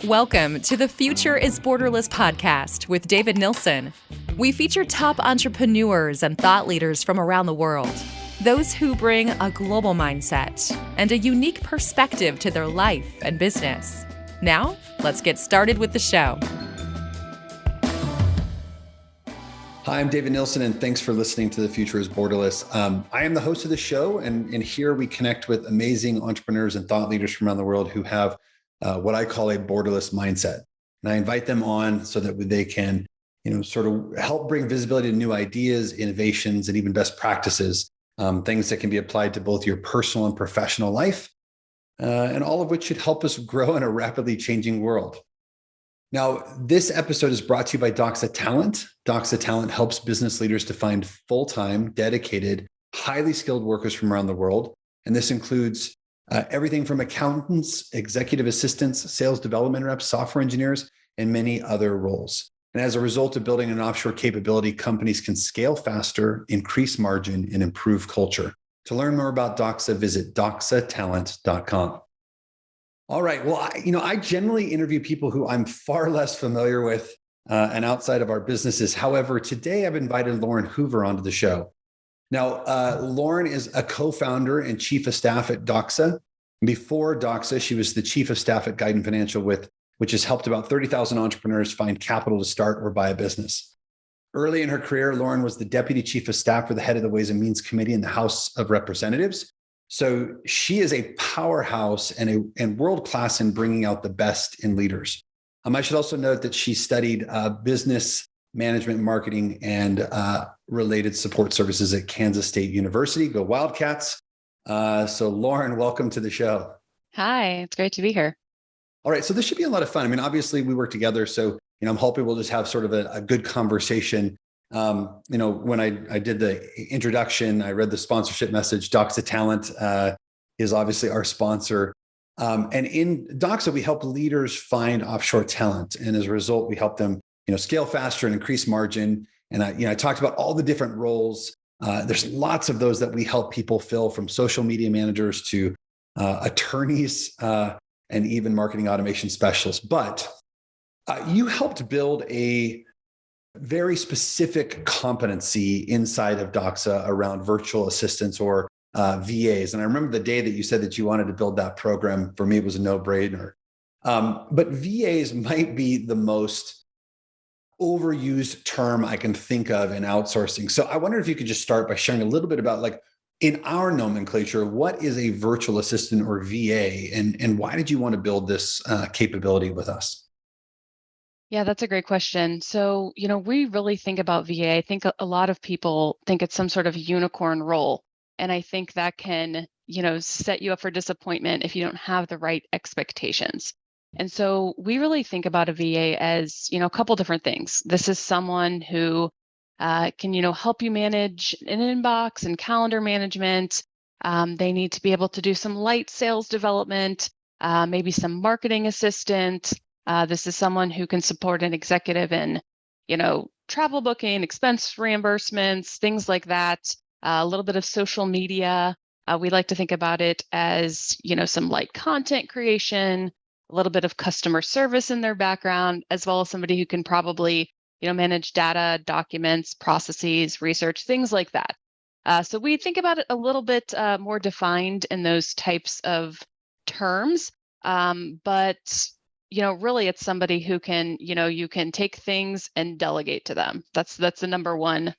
Welcome to the Future is Borderless podcast with David Nilsson. We feature top entrepreneurs and thought leaders from around the world, those who bring a global mindset and a unique perspective to their life and business. Now, let's get started with the show. Hi, I'm David Nilsson, and thanks for listening to The Future is Borderless. I am the host of the show, and here we connect with amazing entrepreneurs and thought leaders from around the world who have what I call a borderless mindset. And I invite them on so that they can, sort of help bring visibility to new ideas, innovations, and even best practices, things that can be applied to both your personal and professional life, and all of which should help us grow in a rapidly changing world. Now, this episode is brought to you by Doxa Talent. Doxa Talent helps business leaders to find full-time, dedicated, highly skilled workers from around the world. And this includes everything from accountants, executive assistants, sales development reps, software engineers, and many other roles. And as a result of building an offshore capability, companies can scale faster, increase margin, and improve culture. To learn more about Doxa, visit doxatalent.com. All right. Well, I generally interview people who I'm far less familiar with and outside of our businesses. However, today I've invited Lauren Hoover onto the show. Now, Lauren is a co-founder and chief of staff at Doxa. Before Doxa, she was the chief of staff at Guidant Financial, which has helped about 30,000 entrepreneurs find capital to start or buy a business. Early in her career, Lauren was the deputy chief of staff for the head of the Ways and Means Committee in the House of Representatives. So she is a powerhouse and world-class in bringing out the best in leaders. I should also note that she studied business management, marketing, and related support services at Kansas State University. Go Wildcats. So Lauren, welcome to the show. Hi, it's great to be here. All right. So this should be a lot of fun. Obviously we work together. So, I'm hoping we'll just have sort of a good conversation. When I did the introduction, I read the sponsorship message. Doxa Talent is obviously our sponsor. And in Doxa, we help leaders find offshore talent. And as a result, we help them scale faster and increase margin. And I talked about all the different roles. There's lots of those that we help people fill, from social media managers to attorneys and even marketing automation specialists. But you helped build a very specific competency inside of Doxa around virtual assistants or VAs. And I remember the day that you said that you wanted to build that program. For me, it was a no-brainer. But VAs might be the most overused term I can think of in outsourcing. So I wonder if you could just start by sharing a little bit about, in our nomenclature, what is a virtual assistant or VA, and why did you want to build this capability with us? Yeah, that's a great question. So, we really think about VA. I think a lot of people think it's some sort of unicorn role. And I think that can, set you up for disappointment if you don't have the right expectations. And so we really think about a VA as, a couple different things. This is someone who can, help you manage an inbox and calendar management. They need to be able to do some light sales development, maybe some marketing assistant. This is someone who can support an executive in, travel booking, expense reimbursements, things like that. A little bit of social media. We like to think about it as, some light content creation, a little bit of customer service in their background, as well as somebody who can probably, manage data, documents, processes, research, things like that. So we think about it a little bit more defined in those types of terms. But really it's somebody who can, you can take things and delegate to them. That's the number one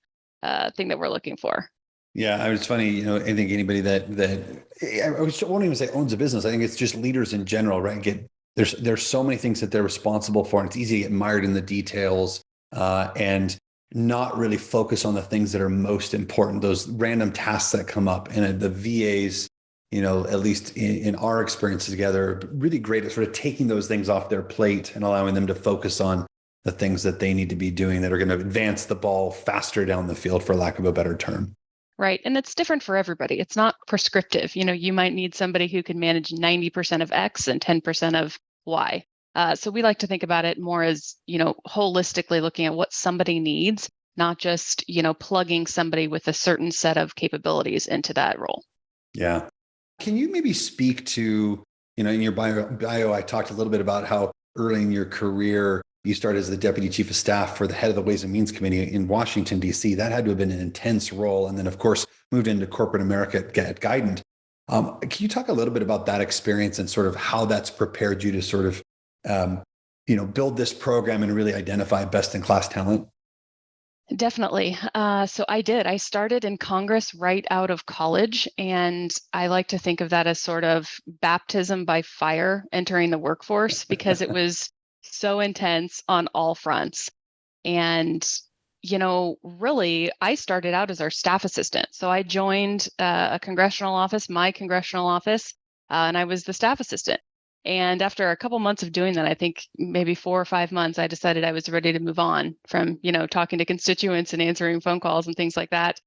thing that we're looking for. Yeah, it's funny. I think anybody that I won't even say owns a business. I think it's just leaders in general, right? There's so many things that they're responsible for, and it's easy to get mired in the details and not really focus on the things that are most important. Those random tasks that come up, and the VAs, at least in our experience together, are really great at sort of taking those things off their plate and allowing them to focus on the things that they need to be doing that are going to advance the ball faster down the field, for lack of a better term. Right. And it's different for everybody. It's not prescriptive. You might need somebody who can manage 90% of X and 10% of Y. So we like to think about it more as, holistically looking at what somebody needs, not just, plugging somebody with a certain set of capabilities into that role. Yeah. Can you maybe speak to, in your bio, I talked a little bit about how early in your career, you started as the deputy chief of staff for the head of the Ways and Means Committee in Washington, D.C. That had to have been an intense role. And then, of course, moved into corporate America at Guidant. Can you talk a little bit about that experience and sort of how that's prepared you to sort of, build this program and really identify best-in-class talent? Definitely. So I did. I started in Congress right out of college, and I like to think of that as sort of baptism by fire entering the workforce because it was so intense on all fronts. And, really, I started out as our staff assistant. So I joined a congressional office, my congressional office, and I was the staff assistant. And after a couple months of doing that, I think maybe 4 or 5 months, I decided I was ready to move on from, talking to constituents and answering phone calls and things like that.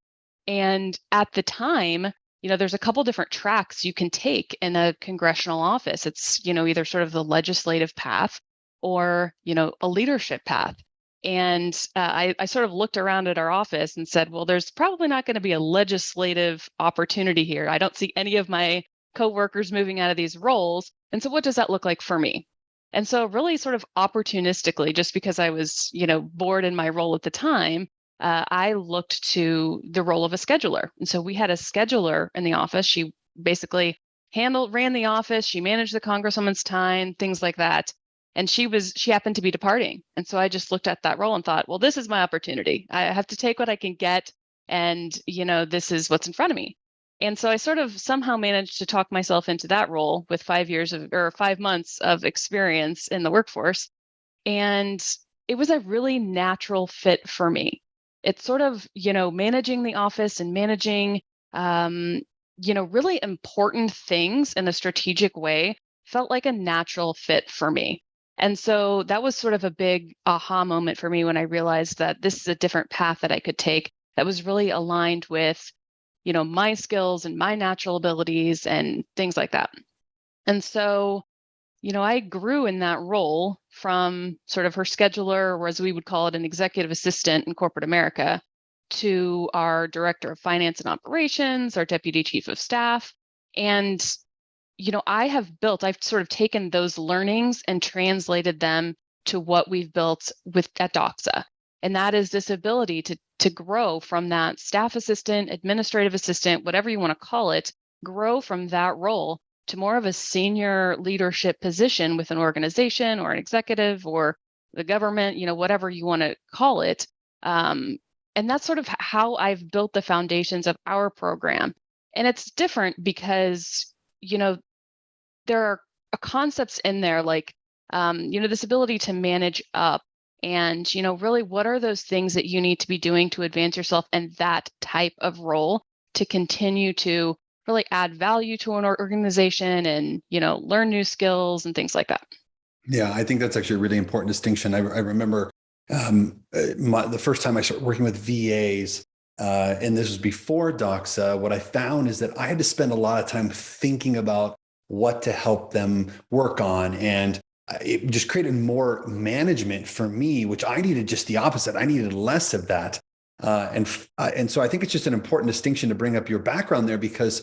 And at the time, there's a couple different tracks you can take in a congressional office. It's, either sort of the legislative path or, a leadership path. And I sort of looked around at our office and said, well, there's probably not going to be a legislative opportunity here. I don't see any of my coworkers moving out of these roles. And so what does that look like for me? And so really sort of opportunistically, just because I was, bored in my role at the time, I looked to the role of a scheduler. And so we had a scheduler in the office. She basically ran the office. She managed the congresswoman's time, things like that. And she happened to be departing. And so I just looked at that role and thought, well, this is my opportunity. I have to take what I can get. And, this is what's in front of me. And so I sort of somehow managed to talk myself into that role with 5 months of experience in the workforce. And it was a really natural fit for me. It's sort of, managing the office and managing, really important things in a strategic way felt like a natural fit for me. And so that was sort of a big aha moment for me when I realized that this is a different path that I could take that was really aligned with, my skills and my natural abilities and things like that. And so, I grew in that role from sort of her scheduler, or as we would call it, an executive assistant in corporate America, to our director of finance and operations, our deputy chief of staff. And, I've sort of taken those learnings and translated them to what we've built at Doxa. And that is this ability to grow from that staff assistant, administrative assistant, whatever you want to call it, grow from that role to more of a senior leadership position with an organization or an executive or the government, whatever you want to call it. And that's sort of how I've built the foundations of our program. And it's different because, there are concepts in there like, this ability to manage up. And, really, what are those things that you need to be doing to advance yourself in that type of role to continue to really add value to an organization and, learn new skills and things like that? Yeah, I think that's actually a really important distinction. I remember the first time I started working with VAs, and this was before Doxa, what I found is that I had to spend a lot of time thinking about what to help them work on. And it just created more management for me, which I needed just the opposite. I needed less of that. And so I think it's just an important distinction to bring up your background there because,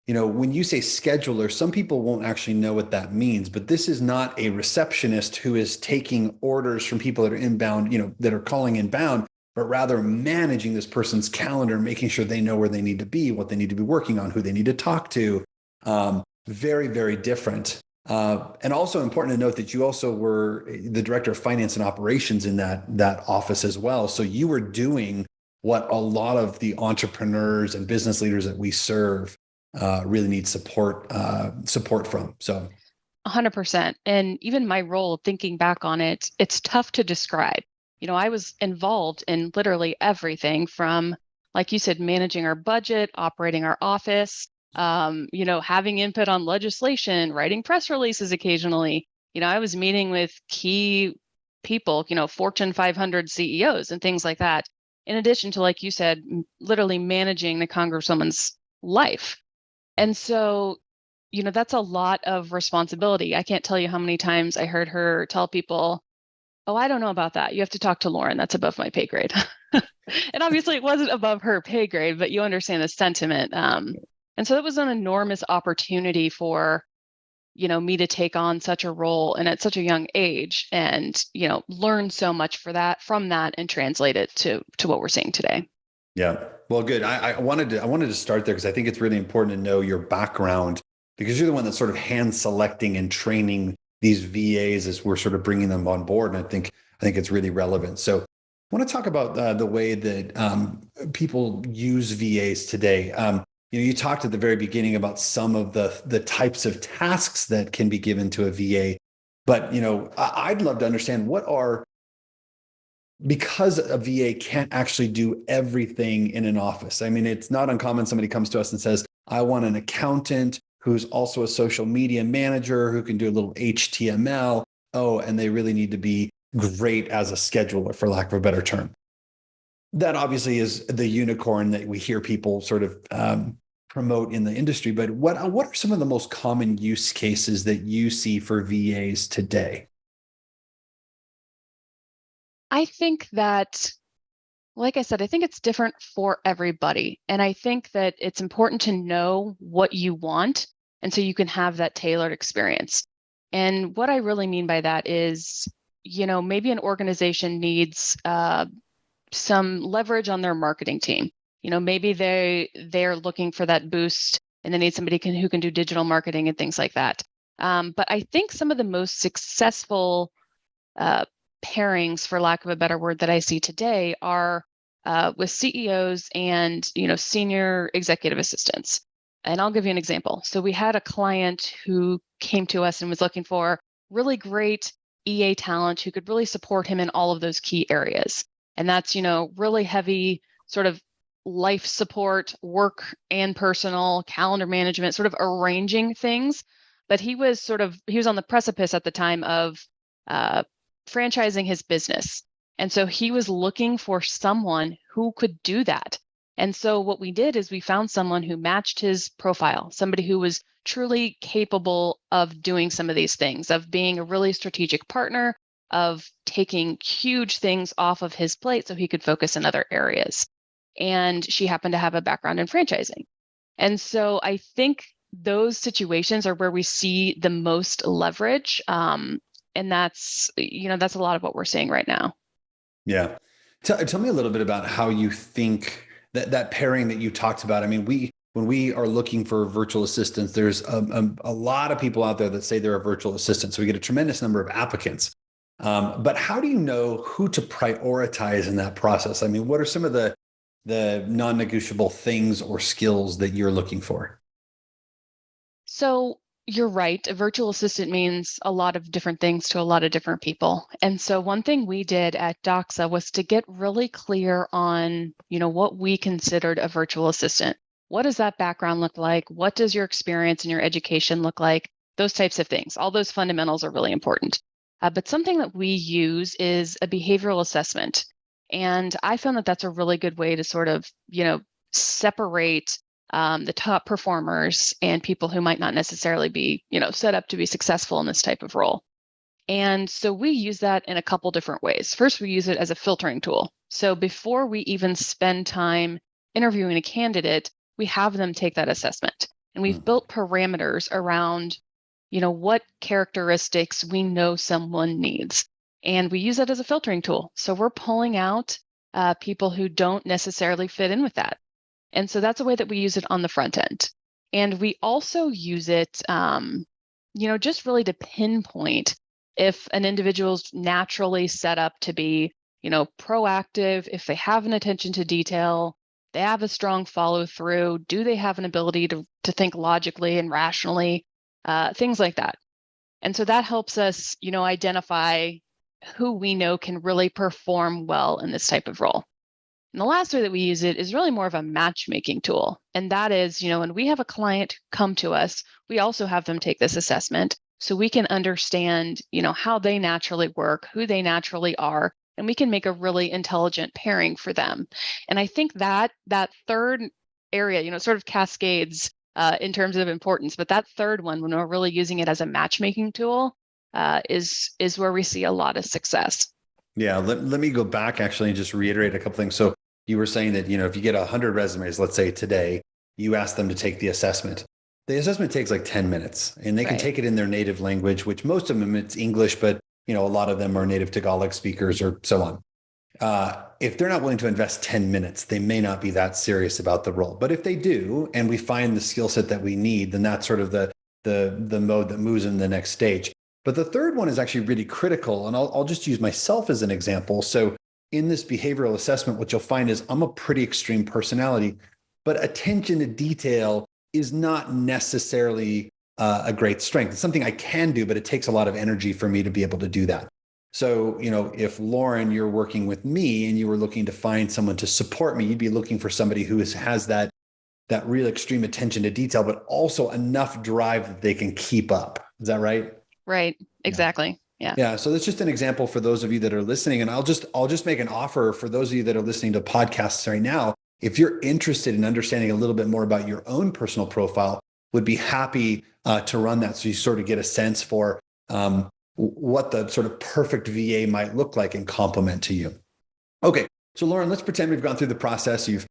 when you say scheduler, some people won't actually know what that means, but this is not a receptionist who is taking orders from people that are inbound, that are calling inbound, but rather managing this person's calendar, making sure they know where they need to be, what they need to be working on, who they need to talk to. Very, very different. And also important to note that you also were the director of finance and operations in that office as well. So you were doing what a lot of the entrepreneurs and business leaders that we serve really need support from. So 100%. And even my role, thinking back on it, it's tough to describe. I was involved in literally everything from, like you said, managing our budget, operating our office, having input on legislation, writing press releases occasionally. I was meeting with key people, Fortune 500 CEOs and things like that. In addition to, like you said, literally managing the congresswoman's life. And so, that's a lot of responsibility. I can't tell you how many times I heard her tell people, oh, I don't know about that. You have to talk to Lauren. That's above my pay grade. And obviously it wasn't above her pay grade, but you understand the sentiment. And so it was an enormous opportunity for me to take on such a role and at such a young age and, learn so much from that and translate it to what we're seeing today. Yeah. Well, good. I wanted to start there because I think it's really important to know your background, because you're the one that's sort of hand selecting and training these VAs as we're sort of bringing them on board. And I think it's really relevant. So I want to talk about the way that people use VAs today. You talked at the very beginning about some of the types of tasks that can be given to a VA, but I'd love to understand because a VA can't actually do everything in an office. I mean, it's not uncommon somebody comes to us and says, I want an accountant who's also a social media manager who can do a little HTML. Oh, and they really need to be great as a scheduler, for lack of a better term. That obviously is the unicorn that we hear people sort of promote in the industry. But what are some of the most common use cases that you see for VAs today? I think that, like I said, I think it's different for everybody. And I think that it's important to know what you want. And so you can have that tailored experience. And what I really mean by that is, maybe an organization needs some leverage on their marketing team. Maybe they're looking for that boost and they need somebody who can do digital marketing and things like that. But I think some of the most successful pairings, for lack of a better word, that I see today are with CEOs and senior executive assistants. And I'll give you an example. So we had a client who came to us and was looking for really great EA talent who could really support him in all of those key areas. And that's really heavy sort of life support, work and personal, calendar management, sort of arranging things. But he was on the precipice at the time of franchising his business. And so he was looking for someone who could do that. And so what we did is we found someone who matched his profile, somebody who was truly capable of doing some of these things, of being a really strategic partner, of taking huge things off of his plate so he could focus in other areas. And she happened to have a background in franchising. And so I think those situations are where we see the most leverage. And that's a lot of what we're seeing right now. Yeah. Tell me a little bit about how you think that pairing that you talked about. I mean, when we are looking for virtual assistants, there's a lot of people out there that say they're a virtual assistant. So we get a tremendous number of applicants. But how do you know who to prioritize in that process? I mean, what are some of the non-negotiable things or skills that you're looking for? So you're right. A virtual assistant means a lot of different things to a lot of different people. And so one thing we did at Doxa was to get really clear on, what we considered a virtual assistant. What does that background look like? What does your experience and your education look like? Those types of things. All those fundamentals are really important. But something that we use is a behavioral assessment. And I found that that's a really good way to sort of, separate the top performers and people who might not necessarily be, set up to be successful in this type of role. And so we use that in a couple different ways. First, we use it as a filtering tool. So before we even spend time interviewing a candidate, we have them take that assessment. And we've built parameters around, what characteristics we know someone needs. And we use that as a filtering tool. So we're pulling out people who don't necessarily fit in with that. And so that's a way that we use it on the front end. And we also use it, just really to pinpoint if an individual's naturally set up to be, proactive, if they have an attention to detail, they have a strong follow through, do they have an ability to think logically and rationally, things like that. And so that helps us, identify who we know can really perform well in this type of role. And the last way that we use it is really more of a matchmaking tool. And that is, when we have a client come to us, we also have them take this assessment so we can understand, how they naturally work, who they naturally are, and we can make a really intelligent pairing for them. And I think that third area, sort of cascades in terms of importance, but that third one, when we're really using it as a matchmaking tool, is where we see a lot of success. Yeah, let me go back actually and just reiterate a couple things. So you were saying that, if you get 100 resumes, let's say today, you ask them to take the assessment. The assessment takes like 10 minutes and they can Right. take it in their native language, which most of them it's English, but a lot of them are native Tagalog speakers or so on. If they're not willing to invest 10 minutes, they may not be that serious about the role. But if they do, and we find the skill set that we need, then that's sort of the mode that moves in the next stage. But the third one is actually really critical. And I'll just use myself as an example. So in this behavioral assessment, what you'll find is I'm a pretty extreme personality, but attention to detail is not necessarily a great strength. It's something I can do, but it takes a lot of energy for me to be able to do that. So, if Lauren, you're working with me and you were looking to find someone to support me, you'd be looking for somebody who has that real extreme attention to detail, but also enough drive that they can keep up. Is that right? Right. Yeah. Exactly. Yeah. Yeah. So that's just an example for those of you that are listening. And I'll just make an offer for those of you that are listening to podcasts right now. If you're interested in understanding a little bit more about your own personal profile, would be happy to run that so you sort of get a sense for what the sort of perfect VA might look like and complement to you. Okay, so Lauren, let's pretend we've gone through the process. You've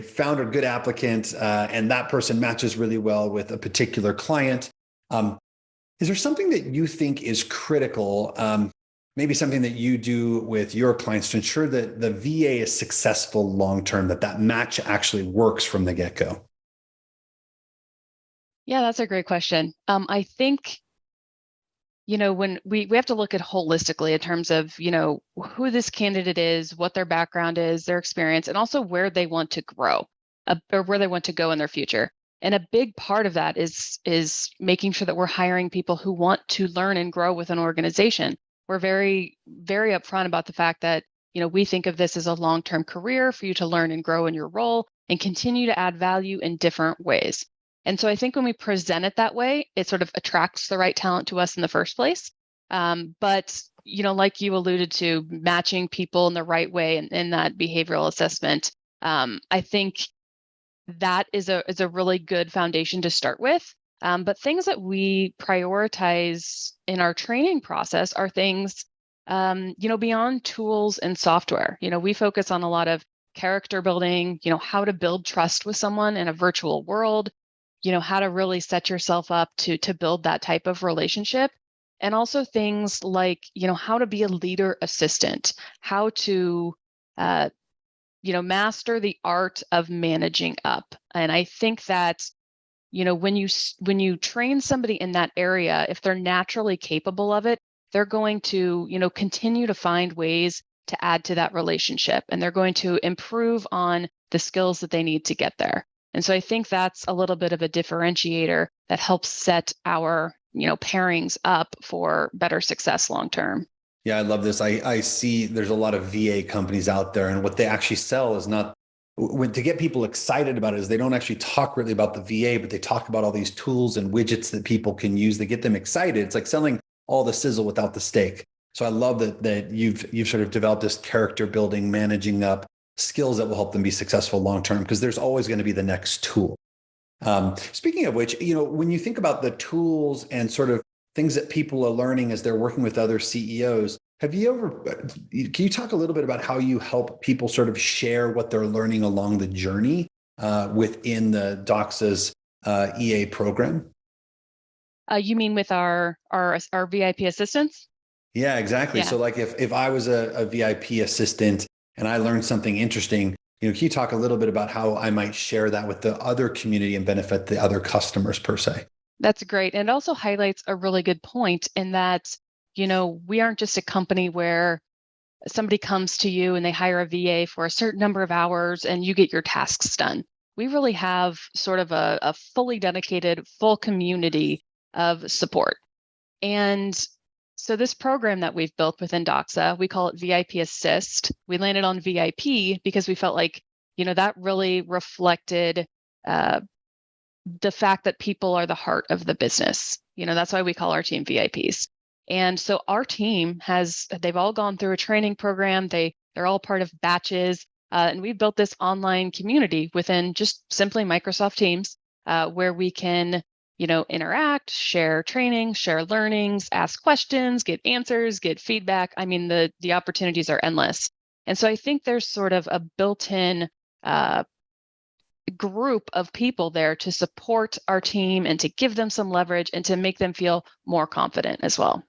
found a good applicant, and that person matches really well with a particular client. Is there something that you think is critical? Maybe something that you do with your clients to ensure that the VA is successful long term, that match actually works from the get go? Yeah, that's a great question. I think, when we have to look at holistically in terms of, who this candidate is, what their background is, their experience, and also where they want to grow or where they want to go in their future. And a big part of that is making sure that we're hiring people who want to learn and grow with an organization. We're very, very upfront about the fact that, we think of this as a long-term career for you to learn and grow in your role and continue to add value in different ways. And so I think when we present it that way, it sort of attracts the right talent to us in the first place. But like you alluded to, matching people in the right way in that behavioral assessment, I think that is a really good foundation to start with. But things that we prioritize in our training process are things, beyond tools and software. We focus on a lot of character building, how to build trust with someone in a virtual world, how to really set yourself up to build that type of relationship. And also things like, how to be a leader assistant, how to master the art of managing up. And I think that, when you train somebody in that area, if they're naturally capable of it, they're going to, continue to find ways to add to that relationship, and they're going to improve on the skills that they need to get there. And so I think that's a little bit of a differentiator that helps set our, pairings up for better success long term. Yeah, I love this. I see there's a lot of VA companies out there, and what they actually sell is not to get people excited about it is they don't actually talk really about the VA, but they talk about all these tools and widgets that people can use that get them excited. It's like selling all the sizzle without the steak. So I love that you've sort of developed this character building, managing up skills that will help them be successful long term, because there's always going to be the next tool. Speaking of which, when you think about the tools and sort of things that people are learning as they're working with other CEOs, can you talk a little bit about how you help people sort of share what they're learning along the journey within the Doxa's EA program? You mean with our VIP assistants? Yeah, exactly. Yeah. So like if I was a VIP assistant and I learned something interesting, can you talk a little bit about how I might share that with the other community and benefit the other customers per se? That's great. And it also highlights a really good point in that, we aren't just a company where somebody comes to you and they hire a VA for a certain number of hours and you get your tasks done. We really have sort of a fully dedicated, full community of support. And so this program that we've built within Doxa, we call it VIP Assist. We landed on VIP because we felt like, that really reflected the fact that people are the heart of the business. That's why we call our team VIPs. And so our team they've all gone through a training program. They're all part of batches. And we've built this online community within just simply Microsoft Teams, where we can, interact, share training, share learnings, ask questions, get answers, get feedback. I mean, the opportunities are endless. And so I think there's sort of a built-in group of people there to support our team and to give them some leverage and to make them feel more confident as well.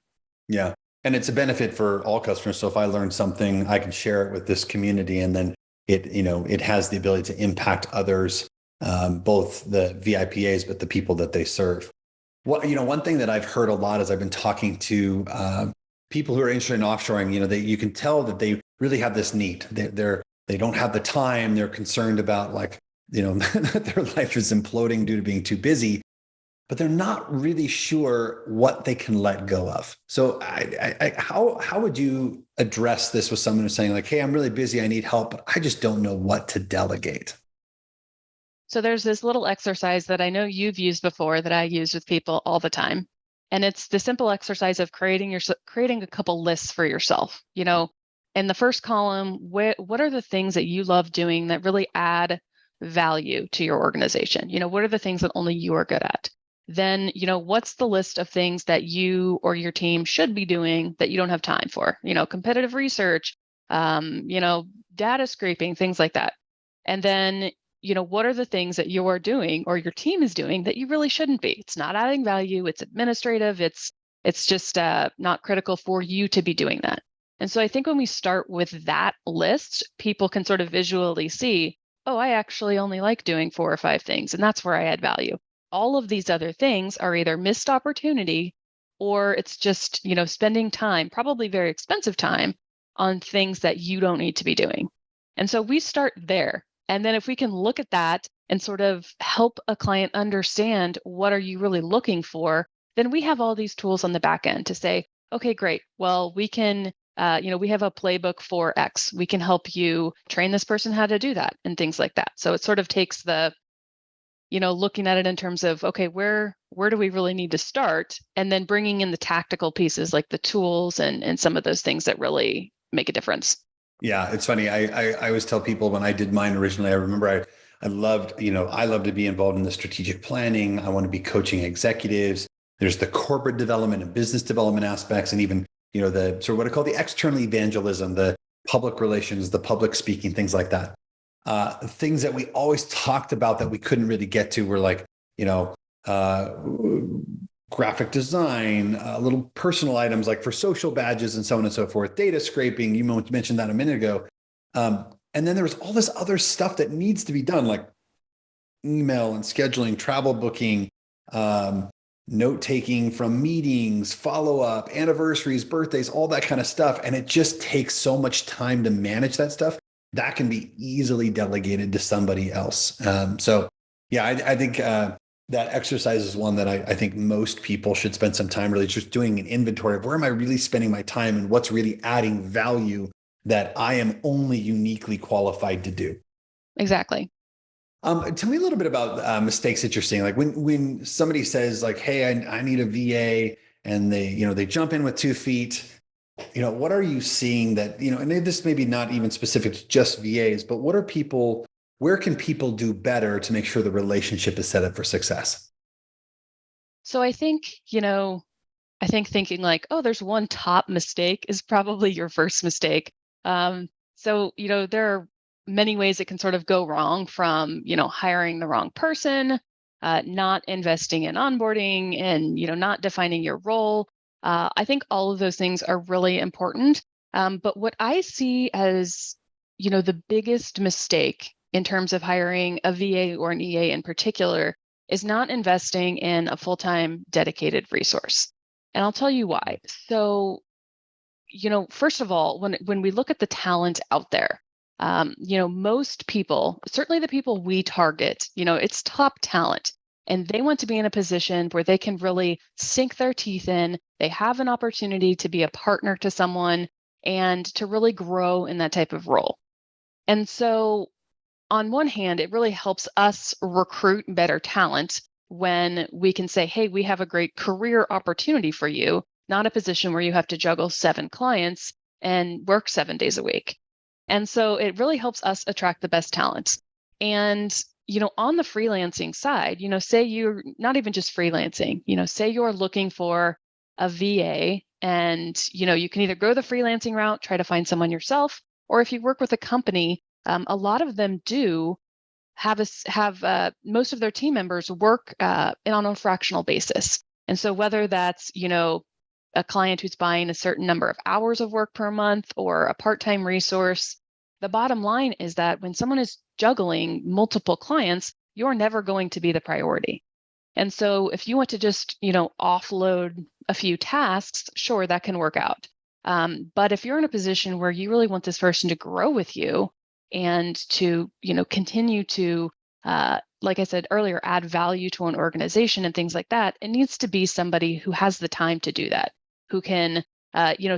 Yeah. And it's a benefit for all customers. So if I learn something, I can share it with this community, and then it has the ability to impact others, both the VIPAs, but the people that they serve. One thing that I've heard a lot as I've been talking to people who are interested in offshoring, you can tell that they really have this need. They don't have the time. They're concerned about their life is imploding due to being too busy, but they're not really sure what they can let go of. So how would you address this with someone who's saying like, hey, I'm really busy, I need help, but I just don't know what to delegate? So there's this little exercise that I know you've used before that I use with people all the time. And it's the simple exercise of creating a couple lists for yourself. In the first column, what are the things that you love doing that really add value to your organization? What are the things that only you are good at? Then, what's the list of things that you or your team should be doing that you don't have time for? Competitive research, data scraping, things like that. And then, what are the things that you are doing or your team is doing that you really shouldn't be? It's not adding value. It's administrative. It's just not critical for you to be doing that. And so I think when we start with that list, people can sort of visually see, oh, I actually only like doing 4 or 5 things, and that's where I add value. All of these other things are either missed opportunity or it's just, spending time, probably very expensive time, on things that you don't need to be doing. And so we start there. And then if we can look at that and sort of help a client understand what are you really looking for, then we have all these tools on the back end to say, okay, great. Well, we can, we have a playbook for X. We can help you train this person how to do that and things like that. So it sort of takes the, looking at it in terms of, okay, where do we really need to start? And then bringing in the tactical pieces like the tools and some of those things that really make a difference. Yeah, it's funny. I always tell people when I did mine originally, I remember I loved, I love to be involved in the strategic planning. I want to be coaching executives. There's the corporate development and business development aspects, and even, the sort of what I call the external evangelism, the public relations, the public speaking, things like that. Things that we always talked about that we couldn't really get to were like, graphic design, little personal items like for social badges and so on and so forth, data scraping. You mentioned that a minute ago. And then there was all this other stuff that needs to be done, like email and scheduling, travel booking, note taking from meetings, follow up, anniversaries, birthdays, all that kind of stuff. And it just takes so much time to manage that stuff. That can be easily delegated to somebody else. So yeah, I think that exercise is one that I think most people should spend some time really just doing an inventory of where am I really spending my time and what's really adding value that I am only uniquely qualified to do. Exactly. Tell me a little bit about mistakes that you're seeing. Like when somebody says like, hey, I need a VA, and they jump in with 2 feet. What are you seeing that, and this may be not even specific to just VAs, but where can people do better to make sure the relationship is set up for success? So I think, thinking like, oh, there's one top mistake is probably your first mistake. There are many ways it can sort of go wrong, from, hiring the wrong person, not investing in onboarding, and, not defining your role. I think all of those things are really important. But what I see as, the biggest mistake in terms of hiring a VA or an EA in particular is not investing in a full-time dedicated resource. And I'll tell you why. So, first of all, when we look at the talent out there, most people, certainly the people we target, it's top talent. And they want to be in a position where they can really sink their teeth in. They have an opportunity to be a partner to someone and to really grow in that type of role. And so, on one hand, it really helps us recruit better talent when we can say, hey, we have a great career opportunity for you, not a position where you have to juggle 7 clients and work 7 days a week. And so it really helps us attract the best talent. And, on the freelancing side, say you're not even just freelancing, say you're looking for a VA, and, you can either go the freelancing route, try to find someone yourself, or if you work with a company, a lot of them do have most of their team members work on a fractional basis. And so whether that's, a client who's buying a certain number of hours of work per month or a part-time resource, the bottom line is that when someone is juggling multiple clients, you're never going to be the priority. And so if you want to just, offload a few tasks, sure, that can work out. But if you're in a position where you really want this person to grow with you and to, continue to, like I said earlier, add value to an organization and things like that, it needs to be somebody who has the time to do that, who can,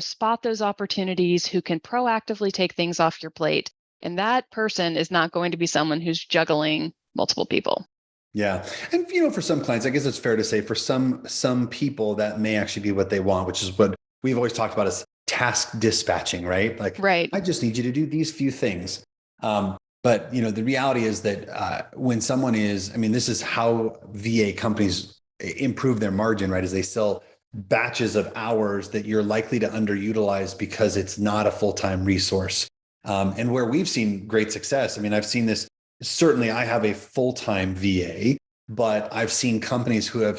spot those opportunities, who can proactively take things off your plate. And that person is not going to be someone who's juggling multiple people. Yeah. And, for some clients, I guess it's fair to say for some people that may actually be what they want, which is what we've always talked about as task dispatching, right? Like, right. I just need you to do these few things. But, the reality is that when someone is, this is how VA companies improve their margin, right? Is they sell batches of hours that you're likely to underutilize because it's not a full-time resource. And where we've seen great success, I've seen this. Certainly, I have a full-time VA, but I've seen companies who have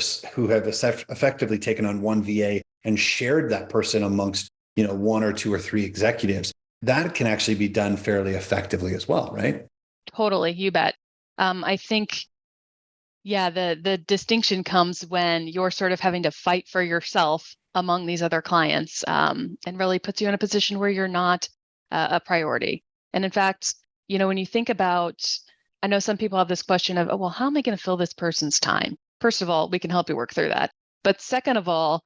effectively taken on one VA and shared that person amongst, one or two or three executives. That can actually be done fairly effectively as well, right? Totally, you bet. I think, yeah, the distinction comes when you're sort of having to fight for yourself among these other clients, and really puts you in a position where you're not a priority. And in fact, when you think about, I know some people have this question of, oh, well, how am I going to fill this person's time? First of all, we can help you work through that. But second of all,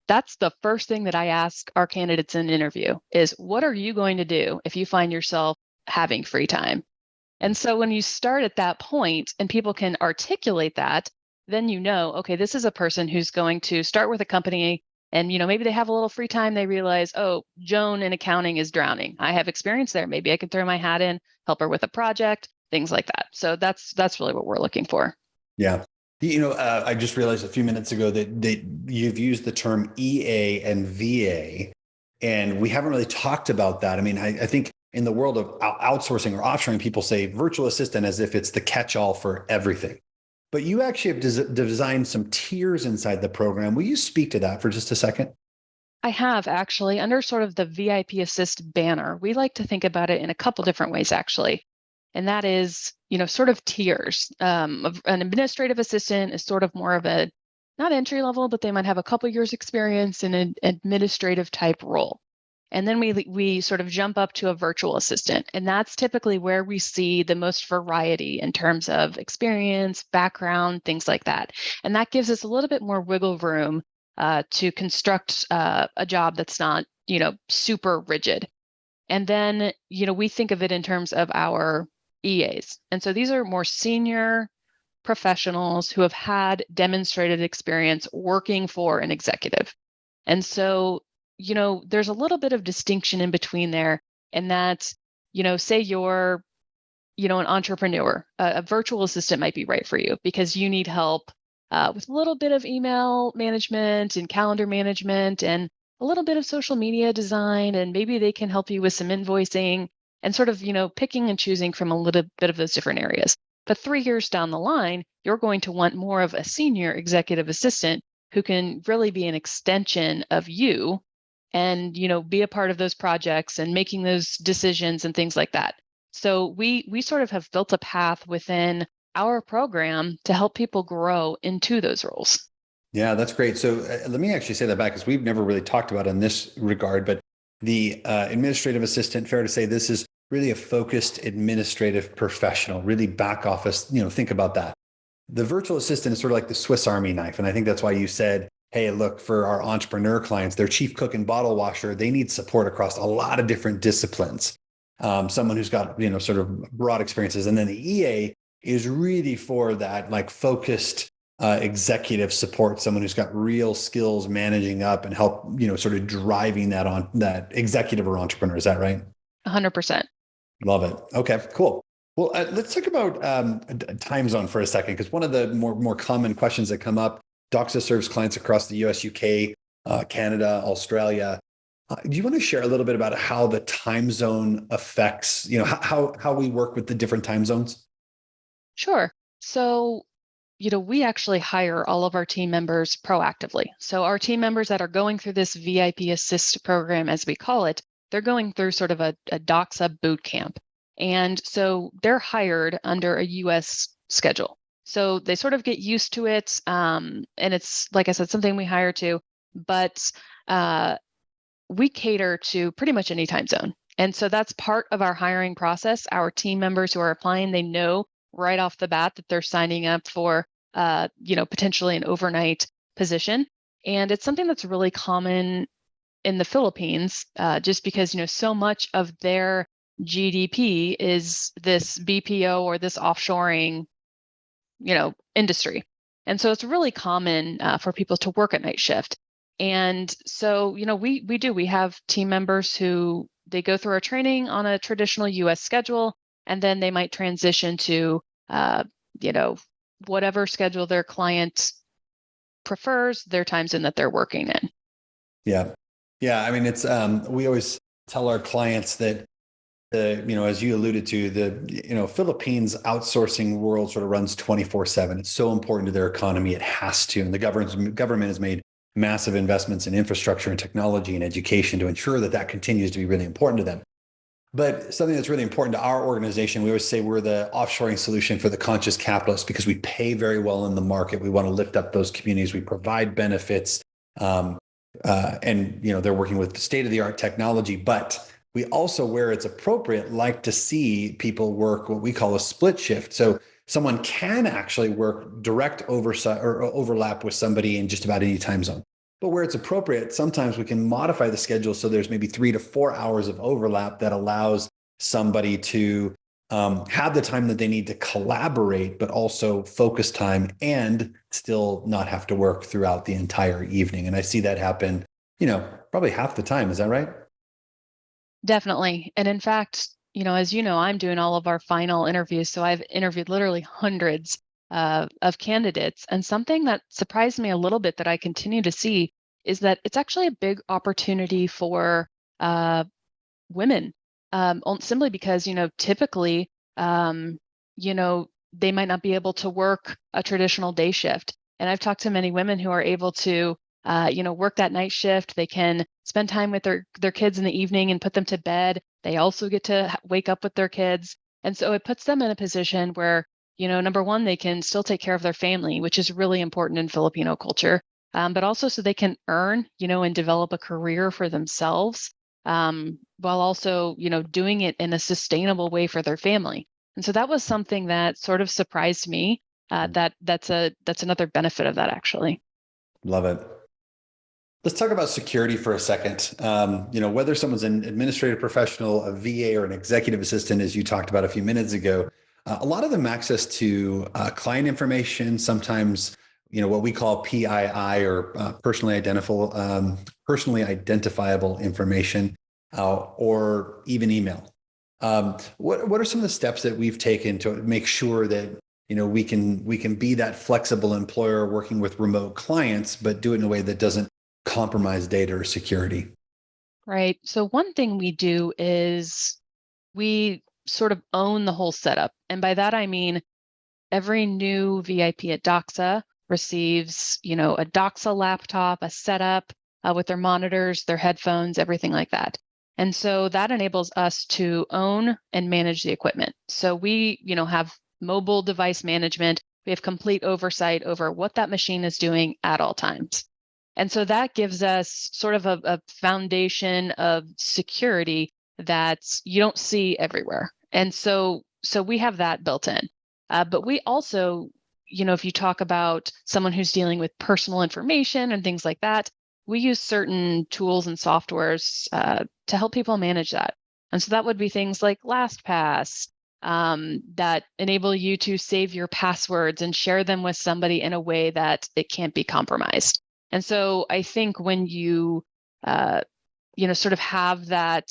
that's the first thing that I ask our candidates in an interview is, what are you going to do if you find yourself having free time? And so when you start at that point and people can articulate that, then okay, this is a person who's going to start with a company and, maybe they have a little free time. They realize, oh, Joan in accounting is drowning. I have experience there. Maybe I can throw my hat in, help her with a project, things like that. So that's really what we're looking for. Yeah. I just realized a few minutes ago that you've used the term EA and VA, and we haven't really talked about that. I think in the world of outsourcing or offshoring, people say virtual assistant as if it's the catch-all for everything. But you actually have designed some tiers inside the program. Will you speak to that for just a second? I have actually, under sort of the VIP Assist banner. We like to think about it in a couple different ways, actually. And that is, sort of tiers. An administrative assistant is sort of more of a, not entry level, but they might have a couple years experience in an administrative type role. And then we sort of jump up to a virtual assistant. And that's typically where we see the most variety in terms of experience, background, things like that. And that gives us a little bit more wiggle room to construct a job that's not, super rigid. And then, we think of it in terms of our EAs. And so these are more senior professionals who have had demonstrated experience working for an executive. And so, there's a little bit of distinction in between there. And that, say you're, an entrepreneur, a virtual assistant might be right for you because you need help with a little bit of email management and calendar management and a little bit of social media design. And maybe they can help you with some invoicing and sort of, picking and choosing from a little bit of those different areas. But 3 years down the line, you're going to want more of a senior executive assistant who can really be an extension of you and, be a part of those projects and making those decisions and things like that. So we sort of have built a path within our program to help people grow into those roles. Yeah, that's great. So let me actually say that back because we've never really talked about it in this regard, but the administrative assistant, fair to say this is really a focused administrative professional, really back office, think about that. The virtual assistant is sort of like the Swiss Army knife. And I think that's why you said, hey, look, for our entrepreneur clients, their chief cook and bottle washer, they need support across a lot of different disciplines. Someone who's got, sort of broad experiences. And then the EA is really for that like focused executive support, someone who's got real skills managing up and help, sort of driving that on that executive or entrepreneur. Is that right? 100%. Love it. Okay, cool. Well, let's talk about time zone for a second, because one of the more common questions that come up, Doxa serves clients across the US, UK, Canada, Australia. Do you want to share a little bit about how the time zone affects, how we work with the different time zones? Sure. So, we actually hire all of our team members proactively. So our team members that are going through this VIP Assist program, as we call it, they're going through sort of a DOXA boot camp. And so they're hired under a US schedule. So they sort of get used to it. And it's, like I said, something we hire to, but uh, we cater to pretty much any time zone. And so that's part of our hiring process. Our team members who are applying, they know right off the bat that they're signing up for, potentially an overnight position. And it's something that's really common in the Philippines, just because, so much of their GDP is this BPO or this offshoring, industry. And so it's really common for people to work at night shift. And so, we have team members who they go through our training on a traditional US schedule, and then they might transition to, you know, whatever schedule their client prefers, their times in that they're working in. Yeah. Yeah. I mean, it's, we always tell our clients that as you alluded to, the Philippines outsourcing world sort of runs 24/7. It's so important to their economy. It has to. And the government has made massive investments in infrastructure and technology and education to ensure that continues to be really important to them. But something that's really important to our organization, we always say we're the offshoring solution for the conscious capitalist because we pay very well in the market. We want to lift up those communities. We provide benefits. And they're working with state-of-the-art technology, but we also, where it's appropriate, like to see people work what we call a split shift. So someone can actually work direct oversight or overlap with somebody in just about any time zone. But where it's appropriate, sometimes we can modify the schedule so there's maybe 3 to 4 hours of overlap that allows somebody to have the time that they need to collaborate, but also focus time and still not have to work throughout the entire evening. And I see that happen, probably half the time. Is that right? Definitely. And in fact, as you know, I'm doing all of our final interviews. So I've interviewed literally hundreds of candidates. And something that surprised me a little bit that I continue to see is that it's actually a big opportunity for women, simply because, typically, they might not be able to work a traditional day shift. And I've talked to many women who are able to work that night shift. They can spend time with their kids in the evening and put them to bed. They also get to wake up with their kids. And so it puts them in a position where, number one, they can still take care of their family, which is really important in Filipino culture, but also so they can earn, and develop a career for themselves, while also, doing it in a sustainable way for their family. And so that was something that sort of surprised me. That's another benefit of that, actually. Love it. Let's talk about security for a second. Whether someone's an administrative professional, a VA, or an executive assistant, as you talked about a few minutes ago, a lot of them access to client information, sometimes, what we call PII or personally identifiable information, or even email. What are some of the steps that we've taken to make sure that we can be that flexible employer working with remote clients, but do it in a way that doesn't compromise data or security? Right. So one thing we do is we sort of own the whole setup. And by that, I mean every new VIP at DOXA receives, a DOXA laptop, a setup with their monitors, their headphones, everything like that. And so that enables us to own and manage the equipment. So we, have mobile device management. We have complete oversight over what that machine is doing at all times. And so that gives us sort of a foundation of security that you don't see everywhere. And so we have that built in. But we also, if you talk about someone who's dealing with personal information and things like that, we use certain tools and softwares to help people manage that. And so that would be things like LastPass, that enable you to save your passwords and share them with somebody in a way that it can't be compromised. And so I think when you, sort of have that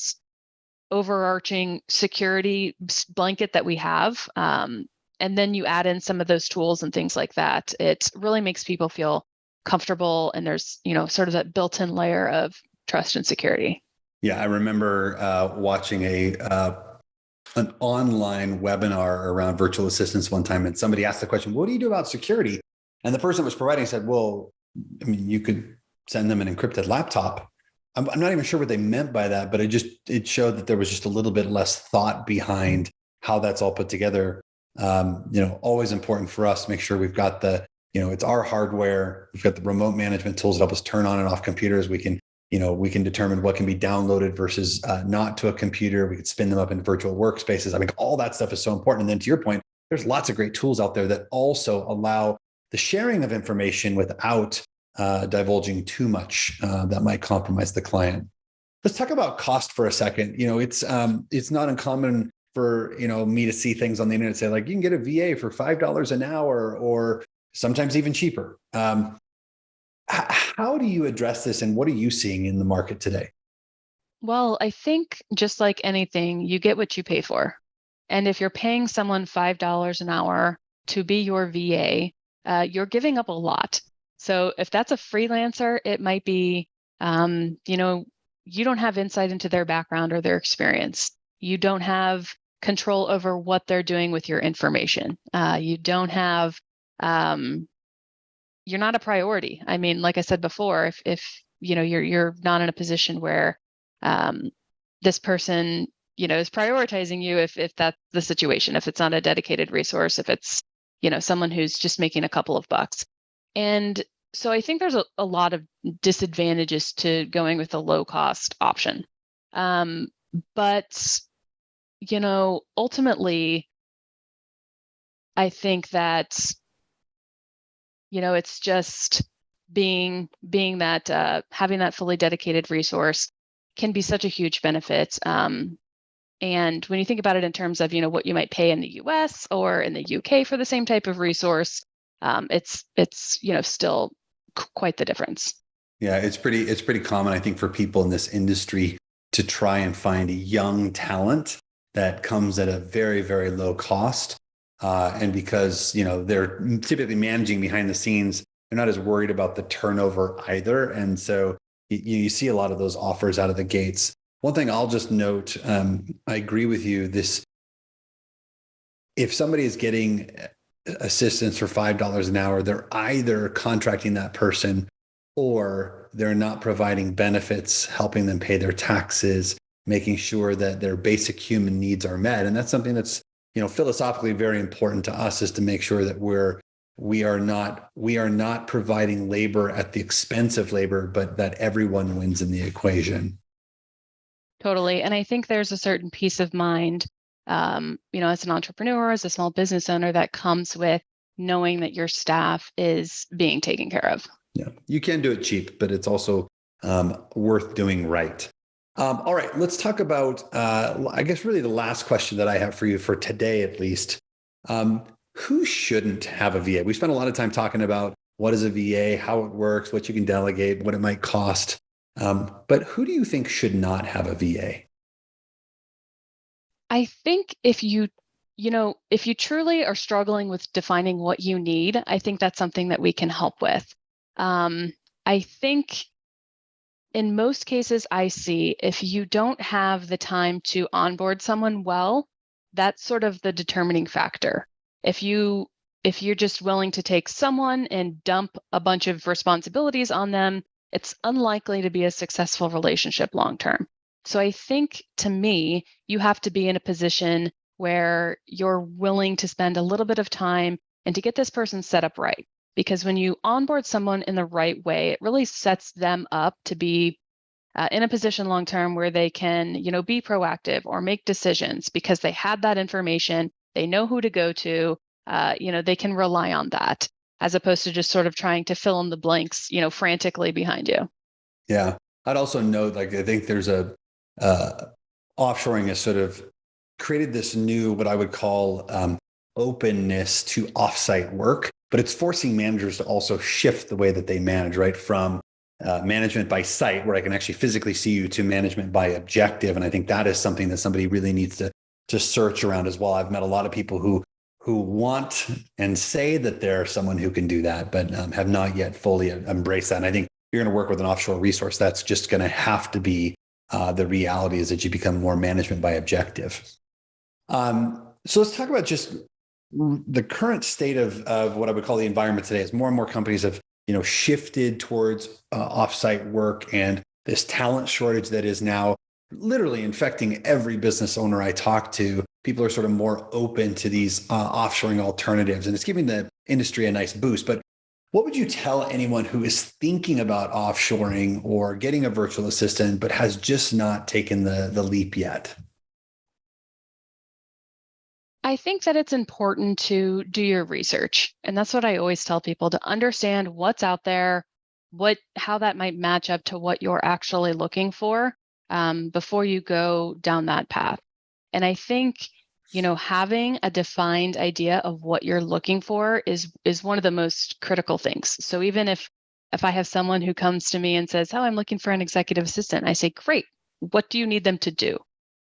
overarching security blanket that we have, and then you add in some of those tools and things like that, it really makes people feel comfortable. And there's, sort of that built-in layer of trust and security. Yeah, I remember watching an online webinar around virtual assistants one time, and somebody asked the question, what do you do about security? And the person that was providing said, well, I mean, you could send them an encrypted laptop. I'm not even sure what they meant by that, but it showed that there was just a little bit less thought behind how that's all put together. Always important for us to make sure we've got it's our hardware. We've got the remote management tools that help us turn on and off computers. We can determine what can be downloaded versus not to a computer. We can spin them up in virtual workspaces. I mean, all that stuff is so important. And then to your point, there's lots of great tools out there that also allow the sharing of information without divulging too much that might compromise the client. Let's talk about cost for a second. It's not uncommon for me to see things on the internet say like you can get a VA for $5 an hour or sometimes even cheaper. How do you address this, and what are you seeing in the market today? Well, I think just like anything, you get what you pay for. And if you're paying someone $5 an hour to be your VA, you're giving up a lot. So if that's a freelancer, it might be, you don't have insight into their background or their experience. You don't have control over what they're doing with your information. You don't have, you're not a priority. I mean, like I said before, if you're not in a position where this person, is prioritizing you, if that's the situation, if it's not a dedicated resource, if it's, someone who's just making a couple of bucks. And so I think there's a lot of disadvantages to going with a low cost option. But, ultimately, I think that, it's just being that having that fully dedicated resource can be such a huge benefit. And when you think about it in terms of, what you might pay in the US or in the UK for the same type of resource, it's still quite the difference. Yeah, it's pretty common, I think, for people in this industry to try and find a young talent that comes at a very, very low cost. And because, they're typically managing behind the scenes, they're not as worried about the turnover either. And so you see a lot of those offers out of the gates. One thing I'll just note, I agree with you, if somebody is getting assistance for $5 an hour, they're either contracting that person or they're not providing benefits, helping them pay their taxes, making sure that their basic human needs are met. And that's something that's, philosophically very important to us, is to make sure that we are not providing labor at the expense of labor, but that everyone wins in the equation. Totally. And I think there's a certain peace of mind, as an entrepreneur, as a small business owner, that comes with knowing that your staff is being taken care of. Yeah, you can do it cheap, but it's also worth doing right. All right, let's talk about, I guess, really the last question that I have for you for today, at least. Who shouldn't have a VA? We spent a lot of time talking about what is a VA, how it works, what you can delegate, what it might cost. But who do you think should not have a VA? I think if you truly are struggling with defining what you need, I think that's something that we can help with. I think in most cases I see, if you don't have the time to onboard someone well, that's sort of the determining factor. If you're just willing to take someone and dump a bunch of responsibilities on them, it's unlikely to be a successful relationship long term. So I think, to me, you have to be in a position where you're willing to spend a little bit of time and to get this person set up right. Because when you onboard someone in the right way, it really sets them up to be in a position long term where they can, be proactive or make decisions because they have that information. They know who to go to. They can rely on that, as opposed to just sort of trying to fill in the blanks, frantically behind you. Yeah, I'd also note, I think there's offshoring has sort of created this new, what I would call openness to offsite work, but it's forcing managers to also shift the way that they manage, right? From management by site, where I can actually physically see you, to management by objective. And I think that is something that somebody really needs to search around as well. I've met a lot of people who want and say that they're someone who can do that, but have not yet fully embraced that. And I think you're going to work with an offshore resource, that's just going to have to be the reality, is that you become more management by objective. So let's talk about just the current state of what I would call the environment today. As more and more companies have shifted towards offsite work, and this talent shortage that is now literally infecting every business owner I talk to. People are sort of more open to these offshoring alternatives, and it's giving the industry a nice boost. But what would you tell anyone who is thinking about offshoring or getting a virtual assistant, but has just not taken the leap yet? I think that it's important to do your research. And that's what I always tell people, to understand what's out there, how that might match up to what you're actually looking for, before you go down that path. And I think, having a defined idea of what you're looking for is one of the most critical things. So even if I have someone who comes to me and says, "Oh, I'm looking for an executive assistant," I say, "Great. What do you need them to do?"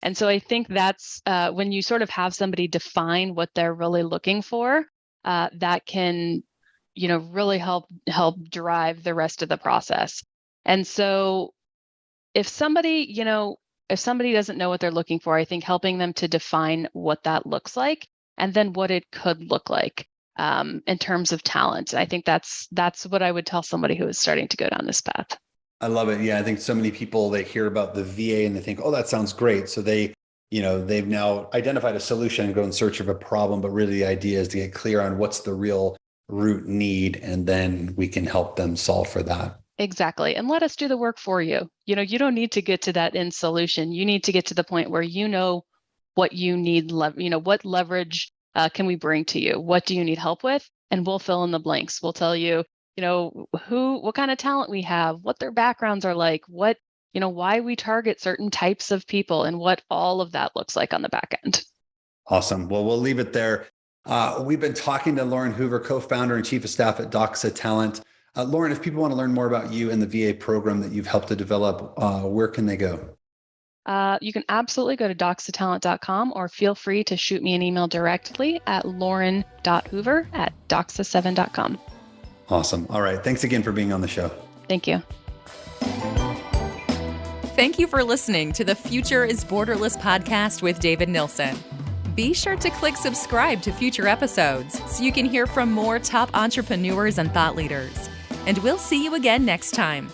And so I think that's when you sort of have somebody define what they're really looking for, that can, really help drive the rest of the process. And so if somebody, if somebody doesn't know what they're looking for, I think helping them to define what that looks like and then what it could look like, in terms of talent. I think that's what I would tell somebody who is starting to go down this path. I love it. Yeah, I think so many people, they hear about the VA and they think, "Oh, that sounds great." So they've now identified a solution and go in search of a problem. But really, the idea is to get clear on what's the real root need, and then we can help them solve for that. Exactly. And let us do the work for you. You don't need to get to that end solution. You need to get to the point where you know what you need, what leverage can we bring to you? What do you need help with? And we'll fill in the blanks. We'll tell you, what kind of talent we have, what their backgrounds are like, why we target certain types of people, and what all of that looks like on the back end. Awesome. Well, we'll leave it there. We've been talking to Lauren Hoover, co-founder and chief of staff at Doxa Talent. Lauren, if people want to learn more about you and the VA program that you've helped to develop, where can they go? You can absolutely go to doxatalent.com, or feel free to shoot me an email directly at lauren.hoover@doxa7.com. Awesome. All right. Thanks again for being on the show. Thank you. Thank you for listening to the Future is Borderless podcast with David Nilsson. Be sure to click subscribe to future episodes so you can hear from more top entrepreneurs and thought leaders. And we'll see you again next time.